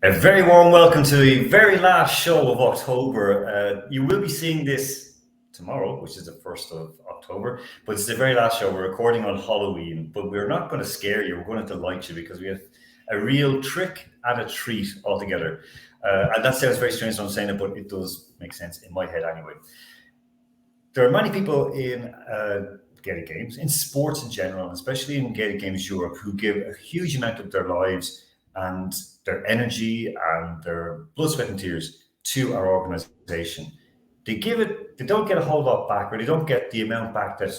A very warm welcome to the very last show of October. You will be seeing this tomorrow, which is the 1st of October, but it's the very last show. We're recording on Halloween, but we're not going to scare you. We're going to delight you because we have a real trick and a treat altogether. And that sounds very strange when I'm saying it, but it does make sense in my head anyway. There are many people in Gaelic Games, in sports in general, especially in Gaelic Games Europe, who give a huge amount of their lives and their energy and their blood, sweat, and tears to our organization. They don't get a whole lot back, or they don't get the amount back that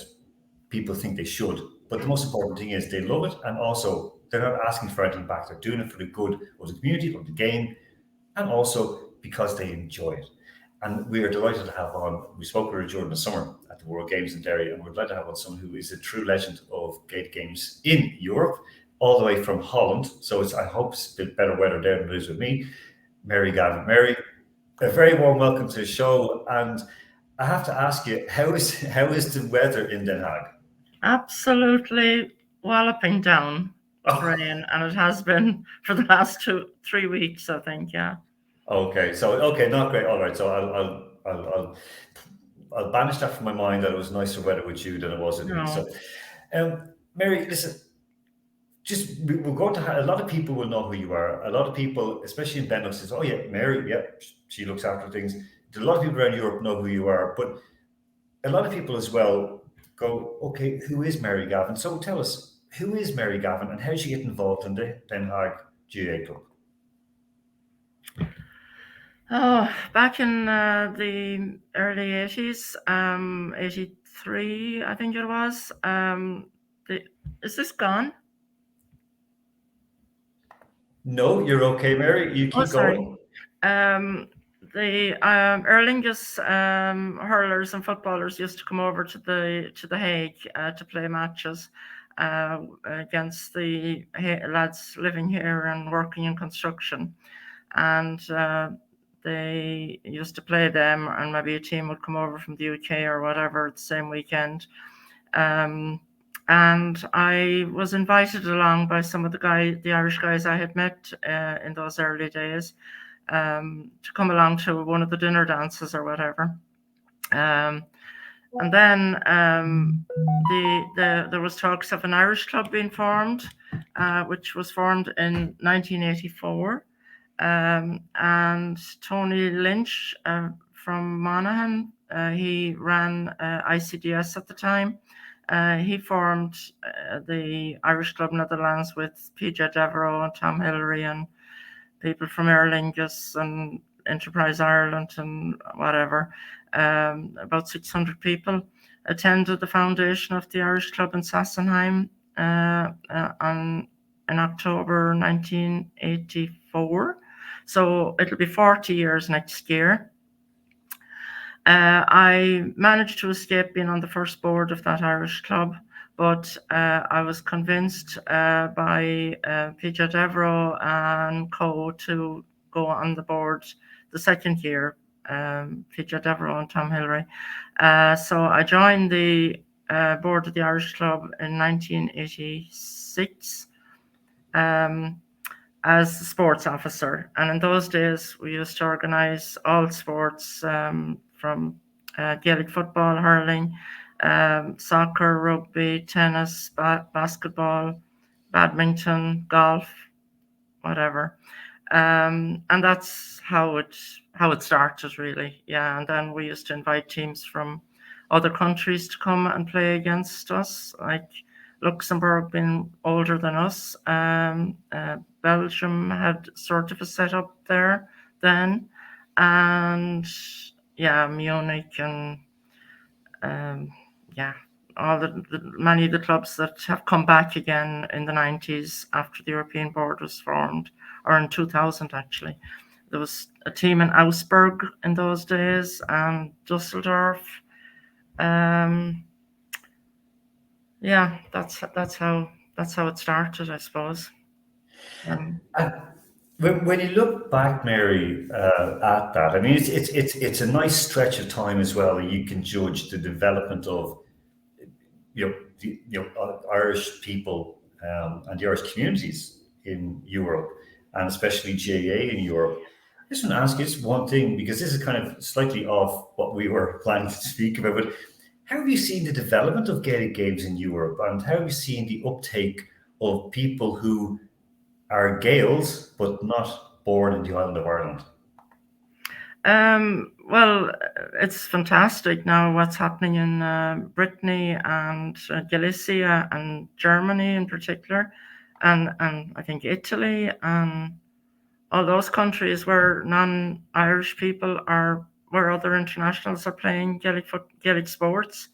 people think they should. But the most important thing is they love it, and also they're not asking for anything back. They're doing it for the good of the community, of the game, and also because they enjoy it. And we are delighted to have on, we spoke with her during the summer at the World Games in Derry, and we're glad to have on someone who is a true legend of Gaelic Games in Europe, all the way from Holland. So I hope it's a bit better weather there than it is with me. Mary Gavin. Mary, a very warm welcome to the show. And I have to ask you, how is the weather in Den Haag? Absolutely walloping down with rain, and it has been for the last 3 weeks, I think. Yeah. Okay, not great. All right, so I'll banish that from my mind that it was nicer weather with you than it was with me. So, Mary, listen. We're going to have a lot of people will know who you are. A lot of people, especially in Benelux, says, "Oh yeah, Mary, yeah, she looks after things." A lot of people around Europe know who you are, but a lot of people as well go, "Okay, who is Mary Gavin?" So tell us, who is Mary Gavin, and how did she get involved in the Den Haag GA Club? Oh, back in the early 80s, 83, I think it was. Is this gone? No, you're okay, Mary. You keep going. The Aer Lingus hurlers and footballers used to come over to the Hague to play matches against the lads living here and working in construction, and they used to play them, and maybe a team would come over from the UK or whatever the same weekend. And I was invited along by some of the Irish guys I had met in those early days to come along to one of the dinner dances or whatever. And then there was talks of an Irish club being formed, which was formed in 1984. And Tony Lynch from Monaghan, he ran ICDS at the time. He formed the Irish Club Netherlands with PJ Devereux and Tom Hillary and people from Aer Lingus and Enterprise Ireland and whatever. About 600 people attended the foundation of the Irish Club in Sassenheim in October 1984. So it'll be 40 years next year. I managed to escape being on the first board of that Irish club, but I was convinced by PJ Devereux and co to go on the board the second year, PJ Devereux and Tom Hillary. So I joined the board of the Irish club in 1986 as the sports officer. And in those days, we used to organise all sports from Gaelic football, hurling, soccer, rugby, tennis, basketball, badminton, golf, whatever. And that's how it started, really. Yeah, and then we used to invite teams from other countries to come and play against us, like Luxembourg being older than us. Belgium had sort of a setup there then, and Munich and many of the clubs that have come back again in the 90s after the European board was formed, or in 2000 actually. There was a team in Augsburg in those days and Dusseldorf. That's how it started, I suppose. When you look back, Mary, at that, I mean, it's a nice stretch of time as well. You can judge the development of Irish people and the Irish communities in Europe. and especially GAA in Europe. I just want to ask you just one thing, because this is kind of slightly off what we were planning to speak about, but how have you seen the development of Gaelic games in Europe, and how have you seen the uptake of people who are Gaels but not born in the island of Ireland? Well, it's fantastic now what's happening in Brittany and Galicia and Germany in particular, and I think Italy and all those countries where non-Irish people are, where other internationals are playing Gaelic sports,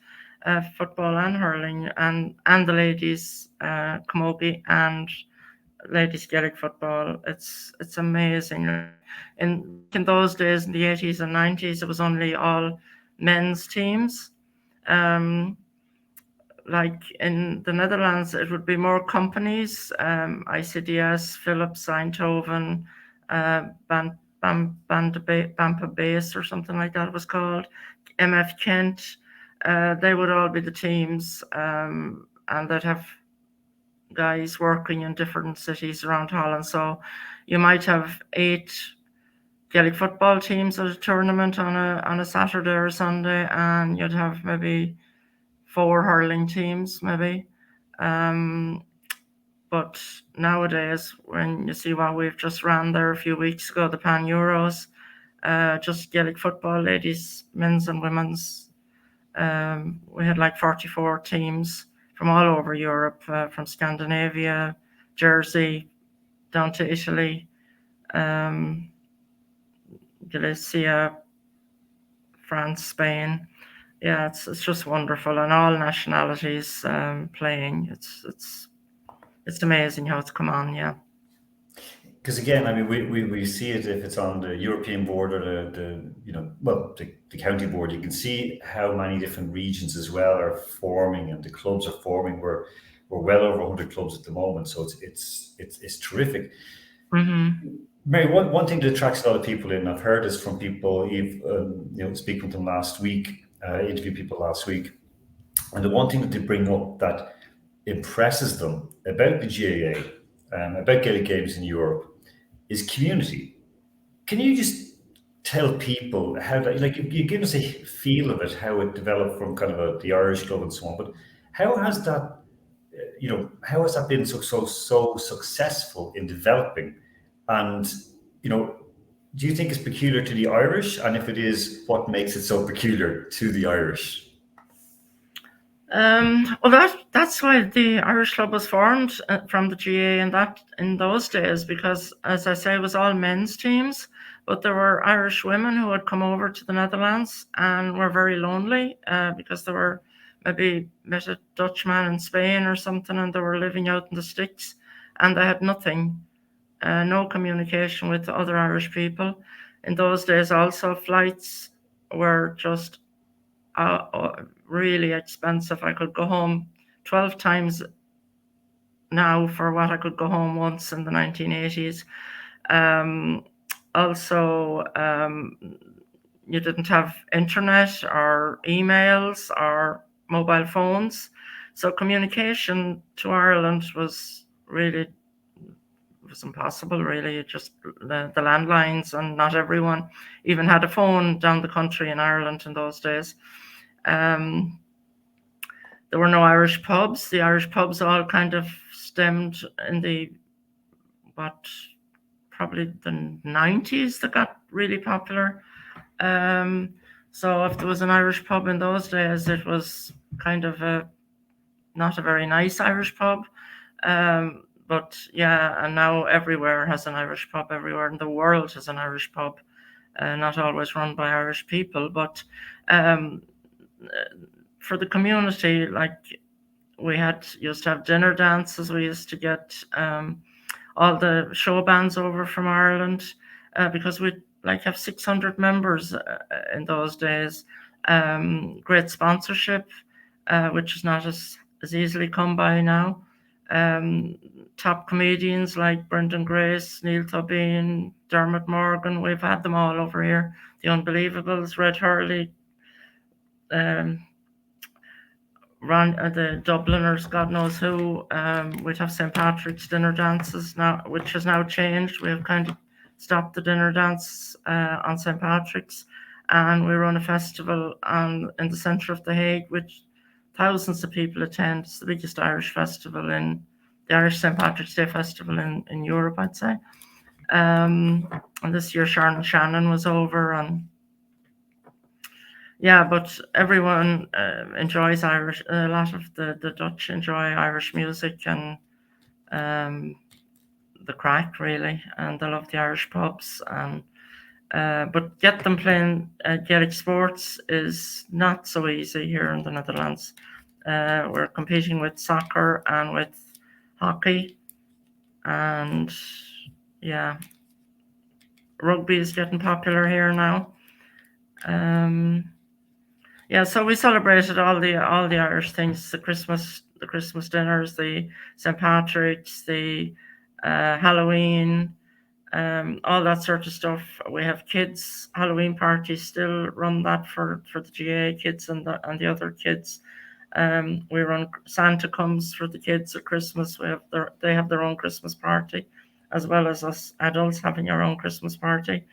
football and hurling, and the ladies camogie and ladies Gaelic football. It's amazing. In those days, in the 80s and 90s, it was only all men's teams. Like in the Netherlands, it would be more companies, ICDS, Philips, Eindhoven, Bampa Base or something like that it was called, MF Kent. They would all be the teams, and they'd have guys working in different cities around Holland. So you might have 8 Gaelic football teams at a tournament on a Saturday or Sunday, and you'd have maybe 4 hurling teams, maybe. But nowadays, when you see what we've just ran there a few weeks ago, the PanEuros, just Gaelic football, ladies, men's and women's, we had like 44 teams from all over Europe, from Scandinavia, Jersey, down to Italy, Galicia, France, Spain. Yeah, it's just wonderful, and all nationalities playing. It's amazing how it's come on. Yeah. Because again, I mean, we see it if it's on the European board or the county board. You can see how many different regions as well are forming, and the clubs are forming. We're well over 100 clubs at the moment, so it's terrific. Mm-hmm. Mary, one thing that attracts a lot of people in, I've heard this from people, speaking with them last week, interviewed people last week, and the one thing that they bring up that impresses them about the GAA, about Gaelic games in Europe, is community. Can you just tell people how that, like, you give us a feel of it, how it developed from kind of the Irish club and so on, but how has that, how has that been so successful in developing? And, do you think it's peculiar to the Irish? And if it is, what makes it so peculiar to the Irish? Well, that's why the Irish club was formed from the GA in those days, because, as I say, it was all men's teams, but there were Irish women who had come over to the Netherlands and were very lonely because they were maybe met a Dutchman in Spain or something, and they were living out in the sticks, and they had nothing, no communication with the other Irish people. In those days, also flights were just really expensive. I could go home 12 times now for what I could go home once in the 1980s. Also, you didn't have internet or emails or mobile phones. So communication to Ireland was impossible, really. Just the landlines, and not everyone even had a phone down the country in Ireland in those days. There were no Irish pubs. The Irish pubs all kind of stemmed in probably the 90s that got really popular. So if there was an Irish pub in those days, it was kind of not a very nice Irish pub. But yeah, and now everywhere has an Irish pub. Everywhere in the world has an Irish pub. Not always run by Irish people, but for the community, like, we used to have dinner dances. We used to get all the show bands over from Ireland because we'd have 600 members in those days. Great sponsorship, which is not as easily come by now. Top comedians like Brendan Grace, Neil Tobin, Dermot Morgan. We've had them all over here. The Unbelievables, Red Hurley, the Dubliners, God knows who. We'd have St. Patrick's dinner dances now, which has now changed. We have kind of stopped the dinner dance on St. Patrick's, and we run a festival in the centre of the Hague, which thousands of people attend. It's the biggest Irish festival the Irish St. Patrick's Day Festival in Europe, I'd say. And this year Shannon was over, and yeah, but everyone enjoys Irish. A lot of the Dutch enjoy Irish music and the crack, really, and they love the Irish pubs. And but get them playing Gaelic sports is not so easy here in the Netherlands. We're competing with soccer and with hockey, and yeah, rugby is getting popular here now. Yeah, so we celebrated all the Irish things: the Christmas dinners, the St. Patrick's, the Halloween, all that sort of stuff. We have kids Halloween parties, still run that for the GAA kids and the other kids. We run Santa comes for the kids at Christmas. They have their own Christmas party, as well as us adults having our own Christmas party.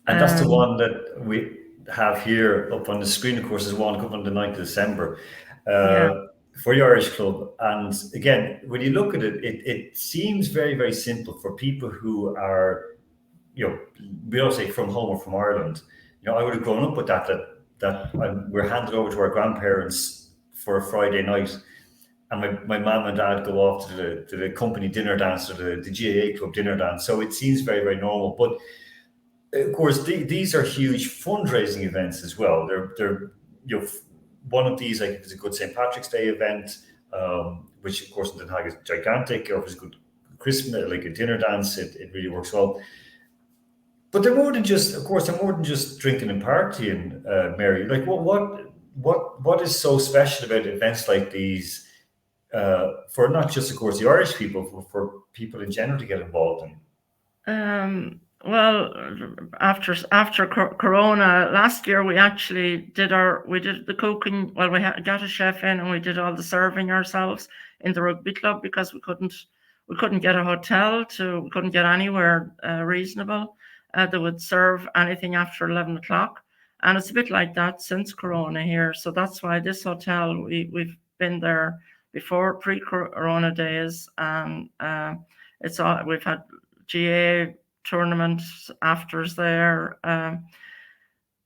And that's the one that we have here up on the screen, of course, is one coming on the 9th of December for the Irish Club. And again, when you look at it, it seems very, very simple for people who are, we don't say from home or from Ireland. I would have grown up with that we're handed over to our grandparents for a Friday night. And my mum and dad go off to the company dinner dance or the GAA club dinner dance. So it seems very, very normal. But of course, these are huge fundraising events as well. They're one of these, like if it's a good St. Patrick's Day event, which of course in Den Haag is gigantic, or if it's a good Christmas, like a dinner dance, it really works well. But they're more than just, of course, they're more than just drinking and partying, Mary. Like what is so special about events like these for not just, of course, the Irish people, for people in general to get involved in? Well, after Corona last year, we actually did the cooking. Well, we got a chef in, and we did all the serving ourselves in the rugby club, because we couldn't get a hotel we couldn't get anywhere reasonable that would serve anything after 11 o'clock. And it's a bit like that since Corona here. So that's why this hotel, we've been there before, pre-Corona days, and we've had GA tournament afters there.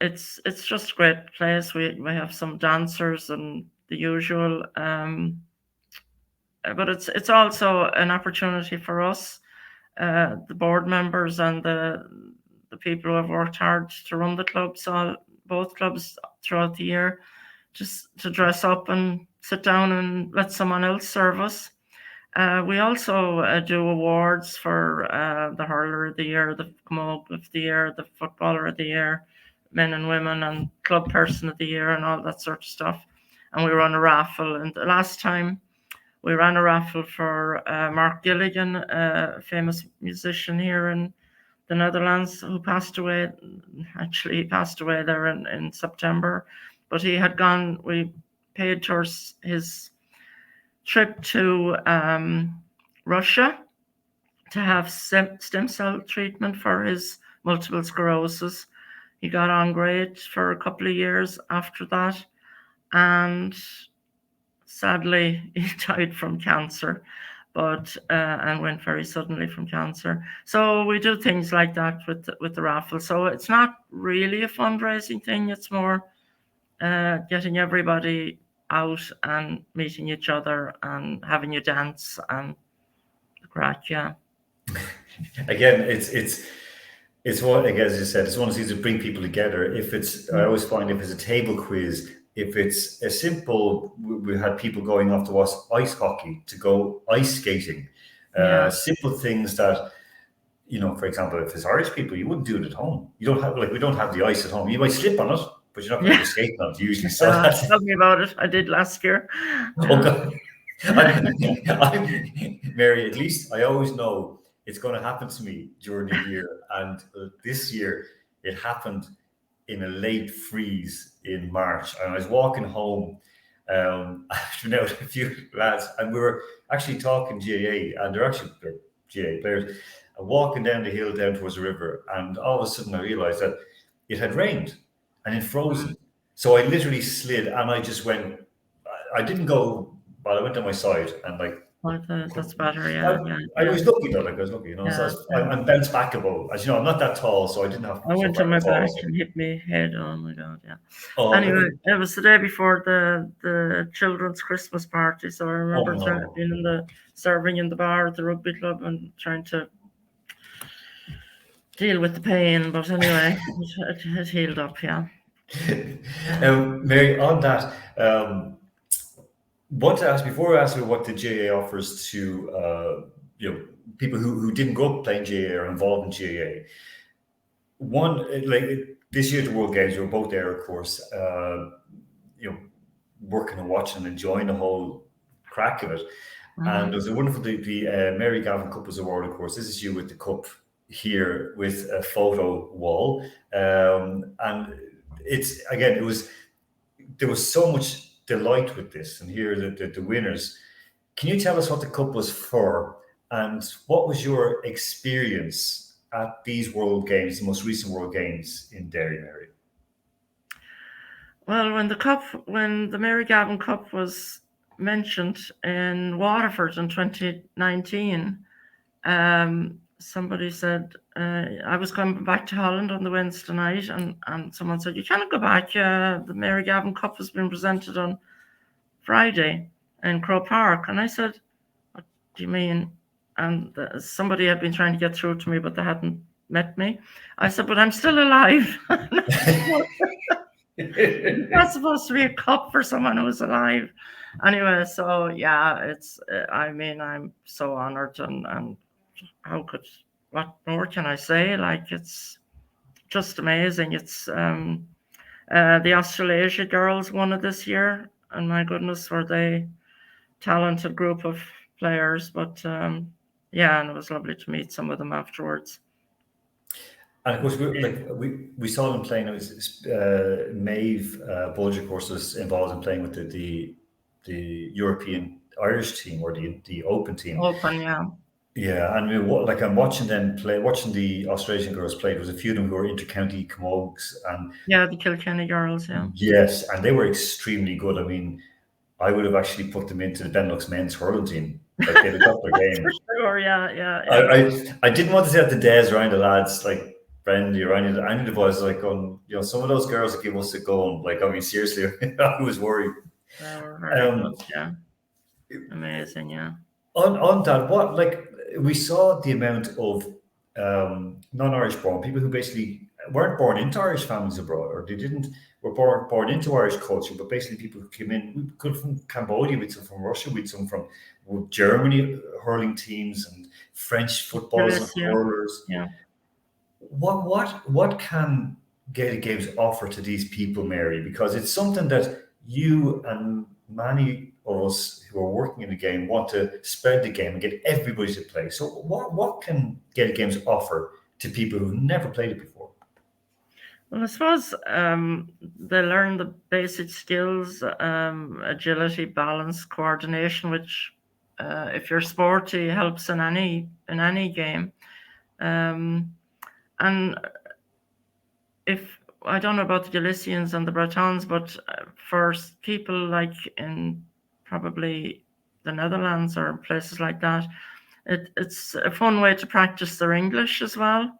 It's just a great place. We have some dancers and the usual, but it's also an opportunity for us, the board members and the people who have worked hard to run the clubs, both clubs throughout the year, just to dress up and sit down and let someone else serve us. We also do awards for the hurler of the year, the camogue of the year, the footballer of the year, men and women, and club person of the year, and all that sort of stuff. And we run a raffle. And the last time we ran a raffle for Mark Gilligan, a famous musician here in the Netherlands, who passed away. Actually, he passed away there in September. But he had gone, we paid towards his trip to Russia to have stem cell treatment for his multiple sclerosis. He got on great for a couple of years after that, and sadly he died from cancer, and went very suddenly from cancer. So we do things like that with the raffle. So it's not really a fundraising thing. It's more getting everybody out and meeting each other and having you dance and the crack. Yeah. Again, it's what, again, as you said, it's one of these to bring people together. I always find if it's a table quiz, if it's a simple, we had people going off to watch ice hockey, to go ice skating, simple things that, for example, if it's Irish people, you wouldn't do it at home. You don't have, we don't have the ice at home. You might slip on it, but you're not going to go skating on it usually. So tell me about it. I did last year. Oh God. Mary, at least I always know it's going to happen to me during the year. And this year it happened in a late freeze in March. And I was walking home I've been out with a few lads, and we were actually talking GAA, and they're GAA players, walking down the hill down towards the river, and all of a sudden I realised that it had rained and it frozen. So I literally slid, and I just went. I didn't go, but I went on my side, and like. That's better, yeah. I was lucky though, like I was lucky, you know. Yeah, So I'm bounce backable. As you know, I'm not that tall, so I didn't have. I went on my back So. and hit my head. Oh my god, yeah. Oh, Anyway, it was the day before the children's Christmas party, so I remember being serving in the bar at the rugby club and trying to deal with the pain. But anyway, it healed up, yeah. Mary, on that, want to ask before I ask you what the GAA offers to people who didn't grow up playing GAA or involved in GAA. One, like this year at the World Games, we were both there, of course. Working and watching and enjoying the whole crack of it. And it was a wonderful. The Mary Gavin Cup was awarded, of course. This is you with the cup here with a photo wall, and it's again. There was so much delight with this, and here the winners. Can you tell us what the cup was for, and what was your experience at these World Games, the most recent World Games in Derry, Mary? Well, when the Mary Gavin Cup was mentioned in Waterford in 2019, somebody said, I was coming back to Holland on the Wednesday night, and someone said, you can't go back. The Mary Gavin Cup has been presented on Friday in Croke Park. And I said, what do you mean? And somebody had been trying to get through to me, but they hadn't met me. I said, but I'm still alive. It's not supposed to be a cup for someone who's alive. Anyway, so yeah, I'm so honored, and what more can I say? Like, it's just amazing. It's the Australasia girls won it this year, and my goodness, were they talented group of players. But yeah, and it was lovely to meet some of them afterwards. And of course, we saw them playing. It was Maeve Bulger, of course, was involved in playing with the European Irish team or the Open team. Open, yeah. Yeah, and I'm watching them play. Watching the Australian girls play. There was a few of them who were intercounty camogues, and yeah, the Kilkenny girls, yeah. Yes, and they were extremely good. I mean, I would have actually put them into the Benelux men's hurling team. Like they'd have got their game. For sure, yeah. I didn't want to say at the days around the lads like Brendan or any of the boys like going, some of those girls that give us a go. Like, I mean, seriously, I was worried. They were very good, yeah. Amazing, yeah. On that, we saw the amount of non-Irish born people who basically weren't born into Irish families abroad, or they were born into Irish culture, but basically people who came in, we could from Cambodia, we'd some from Russia, we'd some from Germany hurling teams and French footballers and hurlers. Yeah. What can Gaelic Games offer to these people, Mary? Because it's something that you and many of us who are working in the game want to spread the game and get everybody to play. So what can Gaelic Games offer to people who've never played it before? Well, I suppose they learn the basic skills, agility, balance, coordination, which if you're sporty helps in any game. And if I don't know about the Galicians and the Bretons, but for people like in probably the Netherlands or places like that, it's a fun way to practice their English as well.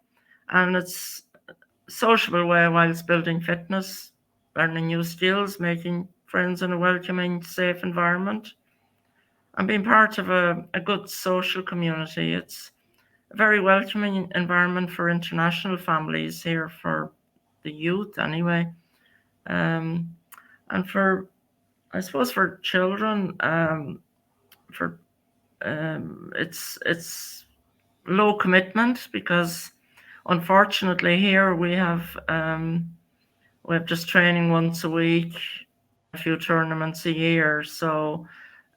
And it's a sociable way whilst building fitness, learning new skills, making friends in a welcoming, safe environment, and being part of a good social community. It's a very welcoming environment for international families here, for the youth anyway, and for, I suppose, for children, it's low commitment, because unfortunately here we have just training once a week, a few tournaments a year. So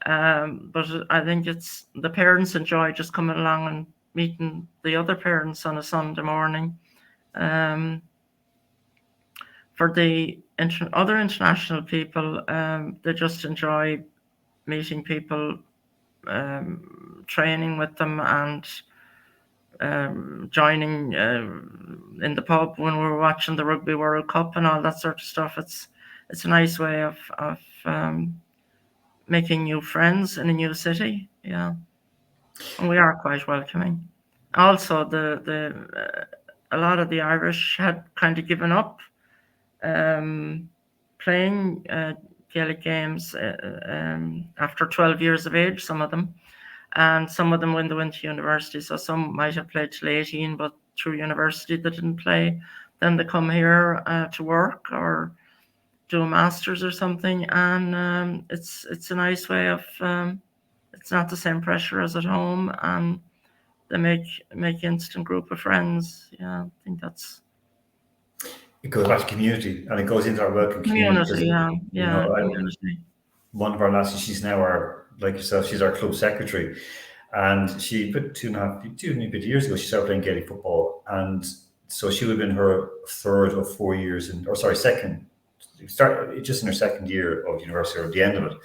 but I think it's the parents enjoy just coming along and meeting the other parents on a Sunday morning. for the other international people, they just enjoy meeting people, training with them, and joining in the pub when we were watching the Rugby World Cup and all that sort of stuff. It's a nice way of making new friends in a new city. Yeah, and we are quite welcoming. Also, a lot of the Irish had kind of given up playing Gaelic games after 12 years of age, some of them. And some of them when they went to university. So some might have played till 18, but through university they didn't play. Then they come here to work or do a master's or something. And it's a nice way of, it's not the same pressure as at home. And they make instant group of friends. Yeah, I think that's... It goes back to community, and it goes into our welcome community. Community, yeah, community. One of our lasses, she's now like yourself, she's our club secretary, and she put 2.5 years ago, she started playing Gaelic football, and so she would have been her third or 4 years second, just in her second year of university, or at the end of it.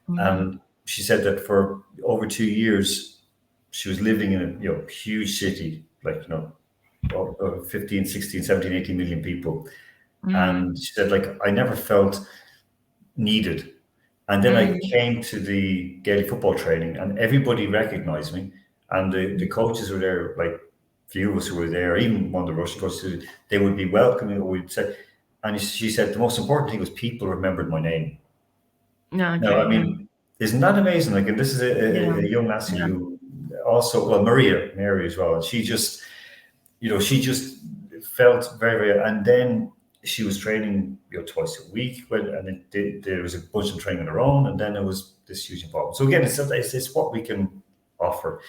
And she said that for over 2 years, she was living in a huge city, like 15, 16, 17, 18 million people. And she said, like, I never felt needed. And then I came to the Gaelic football training, and everybody recognized me. And the coaches were there, like a few of us who were there, even one of the Russian coaches, they would be welcoming. We'd say, and she said the most important thing was people remembered my name. Yeah, okay, now, I mean, isn't that amazing? Like, and this is a young lassie who also, well, Mary as well. And she just, she just felt very, very, and then she was training twice a week, and there was a bunch of training on her own, and then there was this huge involvement. So again, it's what we can offer.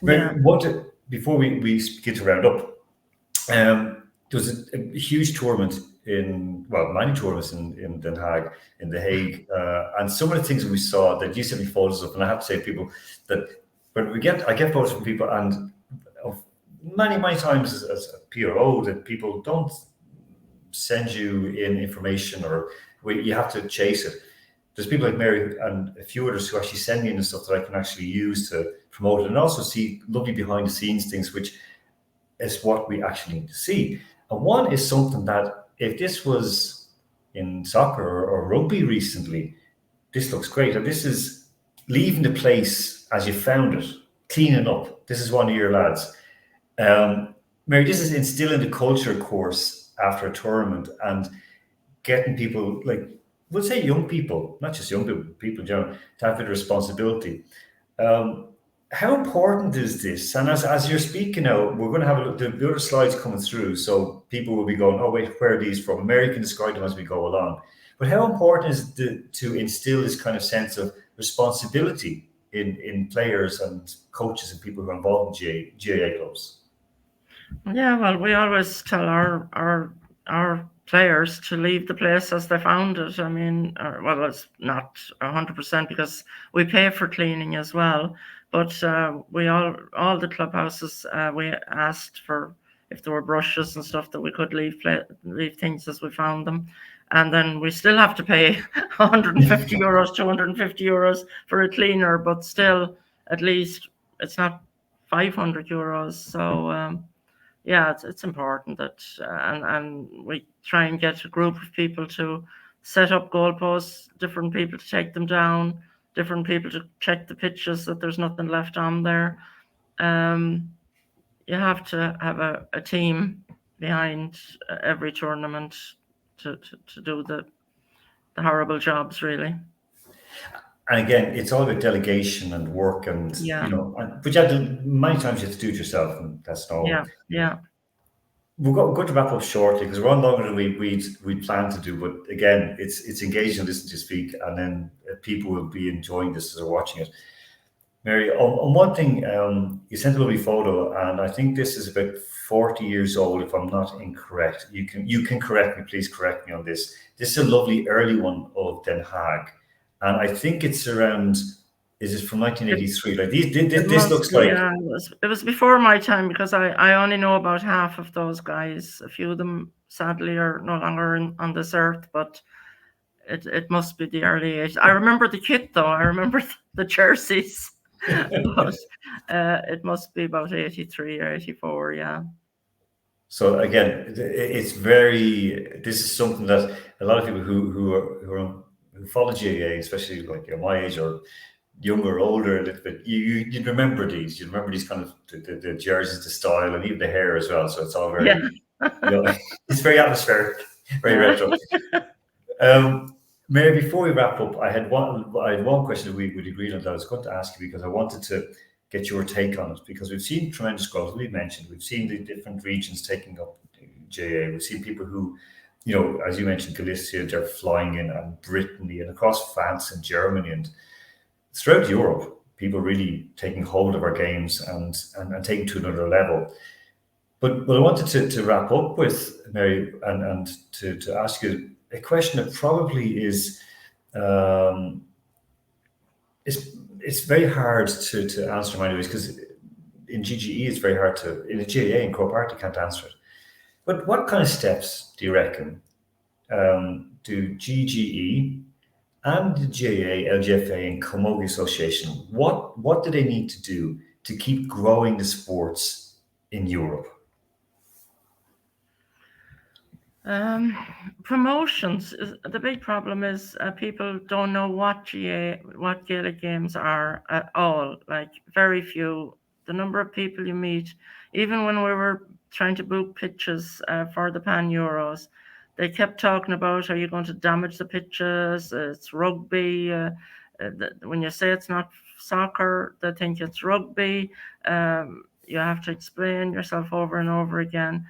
Before we begin to round up, there was a huge tournament many tournaments in Den Haag, in the Hague, and some of the things that we saw that you sent me photos of, and I have to say to people that when I get photos from people, and many times as a PRO, that people don't send you in information, or you have to chase it. There's people like Mary and a few others who actually send me in stuff that I can actually use to promote it, and also see lovely behind the scenes things, which is what we actually need to see. And one is something that, if this was in soccer or rugby recently, this looks great. And this is leaving the place as you found it, cleaning up. This is one of your lads. Mary, this is instilling the culture course after a tournament and getting people, like, we'll say young people, not just young people, people in general, to have a bit of responsibility. How important is this? And as you're speaking now, we're going to have a look, the other slides coming through, so people will be going, oh wait, where are these from? Mary can describe them as we go along. But how important is it to instill this kind of sense of responsibility in players and coaches and people who are involved in GAA clubs? Yeah, well, we always tell our players to leave the place as they found it. I mean, well, it's not 100% because we pay for cleaning as well. But we all the clubhouses, we asked for if there were brushes and stuff that we could leave things as we found them. And then we still have to pay 150 euros, 250 euros for a cleaner, but still, at least it's not 500 euros. So, yeah, it's important that, and we try and get a group of people to set up goalposts, different people to take them down, different people to check the pitches that there's nothing left on there. You have to have a team behind every tournament to do the horrible jobs, really. And again, it's all about delegation and work, and but many times you have to do it yourself, and that's normal. Yeah. We're going to wrap up shortly because we're on longer than we'd planned to do. But again, it's engaging to listen to you speak, and then people will be enjoying this as they're watching it. Mary, on one thing, you sent a lovely photo, and I think this is about 40 years old, if I'm not incorrect. You can correct me, please correct me on this. This is a lovely early one of Den Haag, and I think it's around. Is it from 1983? Like this looks like. Yeah, it was before my time because I only know about half of those guys. A few of them sadly are no longer on this earth, but it must be the early 80s. I remember the kit though. I remember the jerseys, but it must be about 83 or 84. Yeah. So again, it's very. This is something that a lot of people who follow GAA, especially like my age or younger or older a little bit, you'd remember these. You'd remember these kind of the jerseys, the style, and even the hair as well. So it's all very, it's very atmospheric, very retro. Mary, before we wrap up, I had one question that we'd agreed on that I was going to ask you because I wanted to get your take on it, because we've seen tremendous growth. We've mentioned we've seen the different regions taking up GAA. We've seen people who, as you mentioned, Galicia, they're flying in, and Brittany, and across France and Germany and throughout Europe, people really taking hold of our games and taking to another level. But I wanted to wrap up with, Mary, and to ask you a question that probably is it's very hard to answer in many ways, because in GGE it's very hard to, in a GAA in Croke Park you can't answer it. But what kind of steps do you reckon do GGE and the GAA, LGFA and Camogie Association, what do they need to do to keep growing the sports in Europe? Promotions. The big problem is people don't know what Gaelic games are at all. Like, very few. The number of people you meet, even when we were trying to book pitches for the PanEuros, they kept talking about, are you going to damage the pitches? It's rugby. When you say it's not soccer, they think it's rugby. You have to explain yourself over and over again.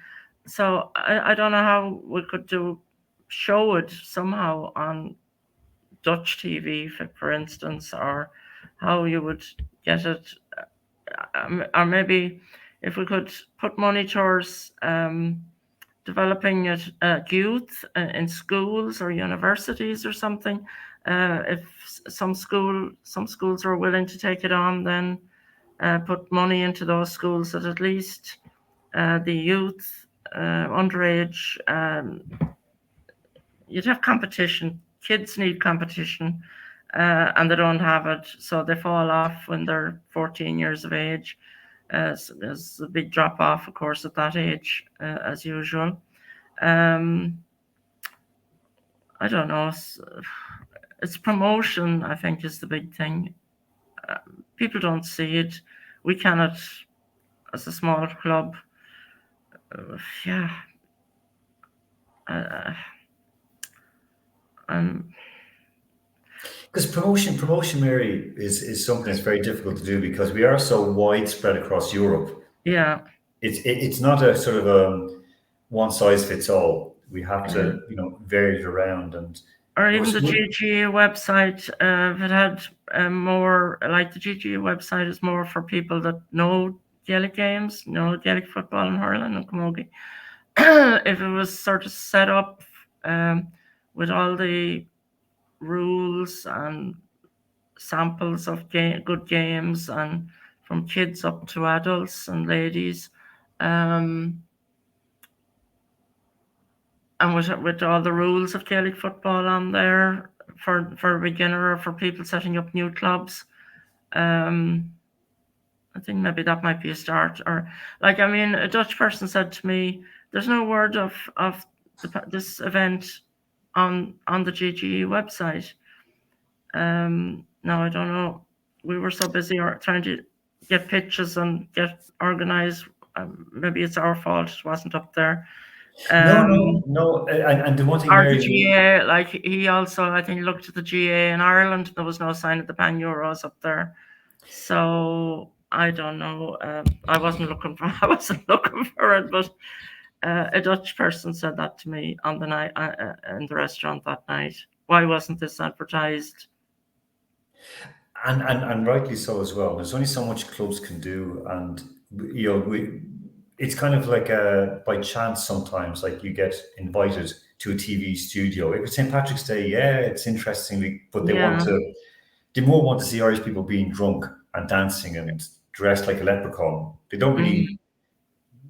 So I don't know how we could show it somehow on Dutch TV, for instance, or how you would get it, or maybe if we could put money towards developing it youth in schools or universities or something. If some schools are willing to take it on, then put money into those schools, that at least the youth, underage, you'd have competition. Kids need competition, and they don't have it, so they fall off when they're 14 years of age. So there's a big drop off, of course, at that age, as usual. I don't know. It's promotion, I think, is the big thing. People don't see it. We cannot, as a small club. Because promotion, Mary, is something that's very difficult to do because we are so widespread across Europe. Yeah, it's not a sort of one size fits all. We have to vary it around, and or even the GGA website. If it had more, like, the GGA website is more for people that know Gaelic games, know Gaelic football and hurling and camogie. If it was sort of set up with all the rules and samples of good games, and from kids up to adults and ladies, and with all the rules of Gaelic football on there for a beginner or for people setting up new clubs. I think maybe that might be a start. Or, like, I mean, a Dutch person said to me, there's no word of this event on the GGE website. Now, I don't know. We were so busy trying to get pitches and get organised. Maybe it's our fault it wasn't up there. No. And the one thing, Mary, the GA, like, he also, I think, looked at the GA in Ireland. There was no sign of the PanEuros up there. So I don't know. I wasn't looking for it, but a Dutch person said that to me on the night in the restaurant that night. Why wasn't this advertised? And rightly so as well. There's only so much clubs can do, and it's kind of like by chance sometimes. Like, you get invited to a TV studio. If it's St. Patrick's Day, it's interesting, but they more want to see Irish people being drunk and dancing and dressed like a leprechaun. They don't really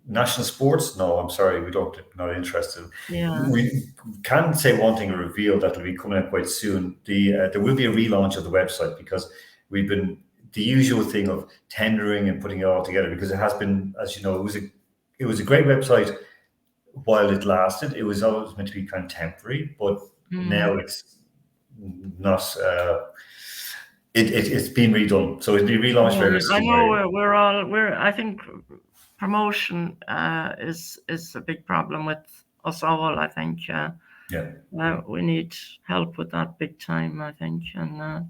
national sports, no, I'm sorry, we don't, not interested. Yeah. We can say one thing, a reveal that will be coming out quite soon. There will be a relaunch of the website, because we've been the usual thing of tendering and putting it all together, because it has been, as you know, it was a great website while it lasted. It was always meant to be kind of temporary, but now it's not. It's been redone, so it'll be relaunched very soon. I know I think promotion is a big problem with us all. I think we need help with that big time, I think. And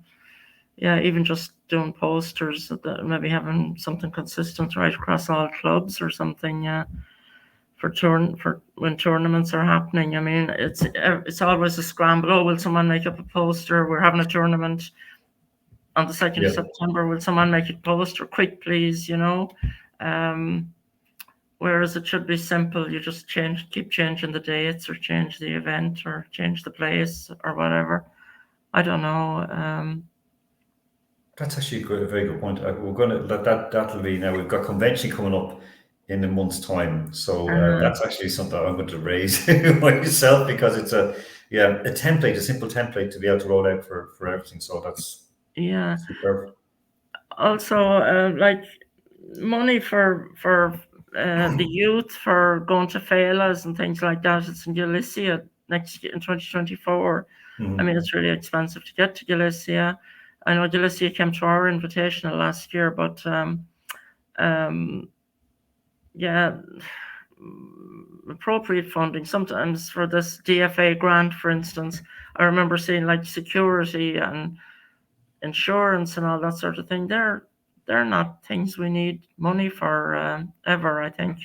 even just doing posters, maybe having something consistent right across all clubs or something. For when tournaments are happening. I mean, it's always a scramble. Oh, will someone make up a poster? We're having a tournament on the 2nd of September. Will someone make a poster? Quick, please, whereas it should be simple. You just keep changing the dates, or change the event, or change the place, or whatever. I don't know. That's actually a very good point. We're going to that'll be, now we've got convention coming up in a month's time, so that's actually something I'm going to raise myself, because it's a simple template to be able to roll out for everything. So that's superb. Also, like money for the youth for going to Féiles and things like that. It's in Galicia next year in 2024. I mean, it's really expensive to get to Galicia. I know Galicia came to our invitational last year, but appropriate funding sometimes for this DFA grant, for instance. I remember seeing like security and insurance and all that sort of thing. They're not things we need money for ever. I think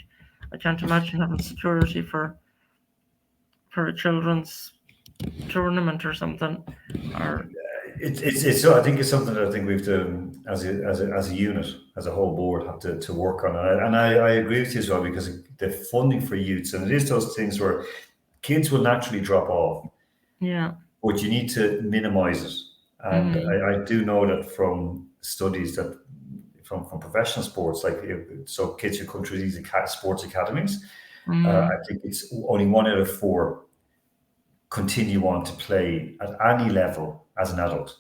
I can't imagine having security for a children's tournament or something. Or it's I think it's something that I think we've to, as a unit, as a whole board, have to work on. And I agree with you as well, because the funding for youths, and it is those things where kids will naturally drop off. But you need to minimize it. And I do know that from studies that from professional sports, like so kids who come through these sports academies, I think it's only 1 out of 4 continue on to play at any level as an adult.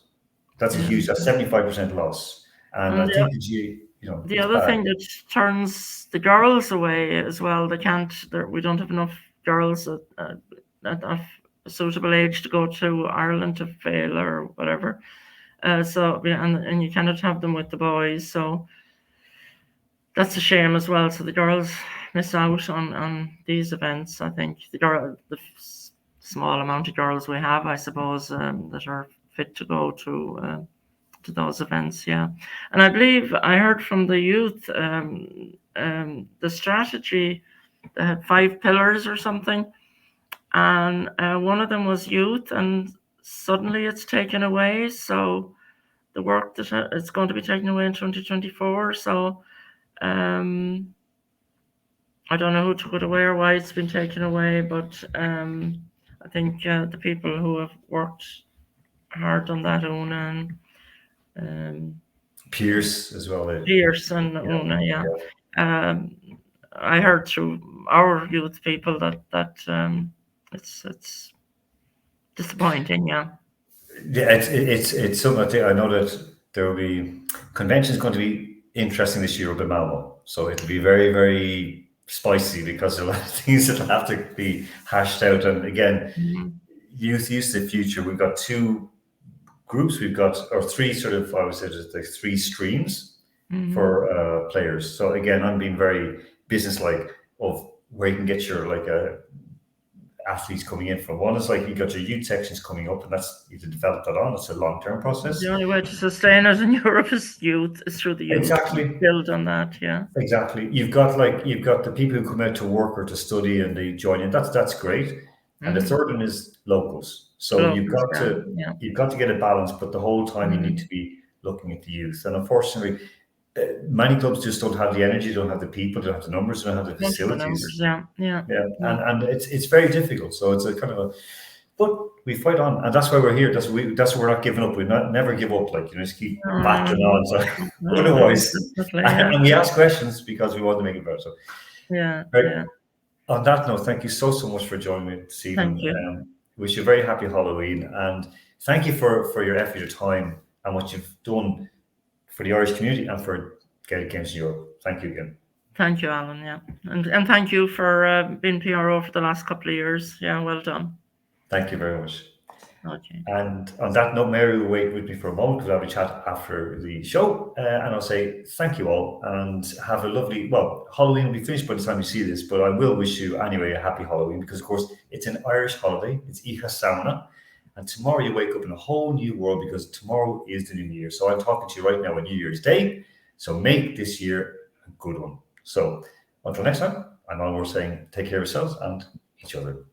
That's that's 75% loss. And I think that the other thing that turns the girls away as well, we don't have enough girls at a suitable age to go to Ireland to Féile or whatever. And you cannot have them with the boys, so that's a shame as well. So the girls miss out on these events. I think the small amount of girls we have, I suppose, that are fit to go to those events. And I believe I heard from the youth the strategy. They had 5 pillars or something, and one of them was youth, and suddenly it's taken away. So the work that it's going to be taken away in 2024. So I don't know who took it away or why it's been taken away, but I think the people who have worked hard on that, Una and Pierce as well. Pierce and Una, I heard through our youth people that it's disappointing. It's something I know that there will be convention is going to be interesting this year up in Malmo, so it'll be very, very spicy, because there are a lot of things that have to be hashed out. And again, youth to the future. We've got 2 groups. We've got, or 3 sort of, I would say, like 3 streams for players. So again, I'm being very businesslike of where you can get your athletes coming in from. One is like you got your youth sections coming up, and that's you to develop that on. It's a long-term process. The only way to sustain it in Europe is through the youth. Exactly. Build on that, Exactly. You've got the people who come out to work or to study and they join in. That's great. And the third one is locals. So you've got to get a balance, but the whole time you need to be looking at the youth. And unfortunately, many clubs just don't have the energy, don't have the people, don't have the numbers, don't have the facilities. And it's very difficult. So it's a kind of but we fight on, and that's why we're here. That's why we're not giving up. We never give up. Just keep battling on. So otherwise, and we ask questions because we want to make it better. So Yeah, Right. yeah. On that note, thank you so much for joining me this evening. Thank you. Wish you a very happy Halloween, and thank you for your effort, your time, and what you've done for the Irish community and for Gaelic Games in Europe. Thank you again. Thank you, Alan. Yeah, and thank you for being PRO for the last couple of years. Yeah, well done. Thank you very much. Okay. And on that note, Mary will wait with me for a moment because I'll be chat after the show, and I'll say thank you all and have a lovely. Well, Halloween will be finished by the time you see this, but I will wish you anyway a happy Halloween because, of course, it's an Irish holiday. It's Icha Sauna, and tomorrow you wake up in a whole new world because tomorrow is the new year. So I'm talking to you right now on New Year's Day. So make this year a good one. So until next time, I'm Almore saying take care of yourselves and each other.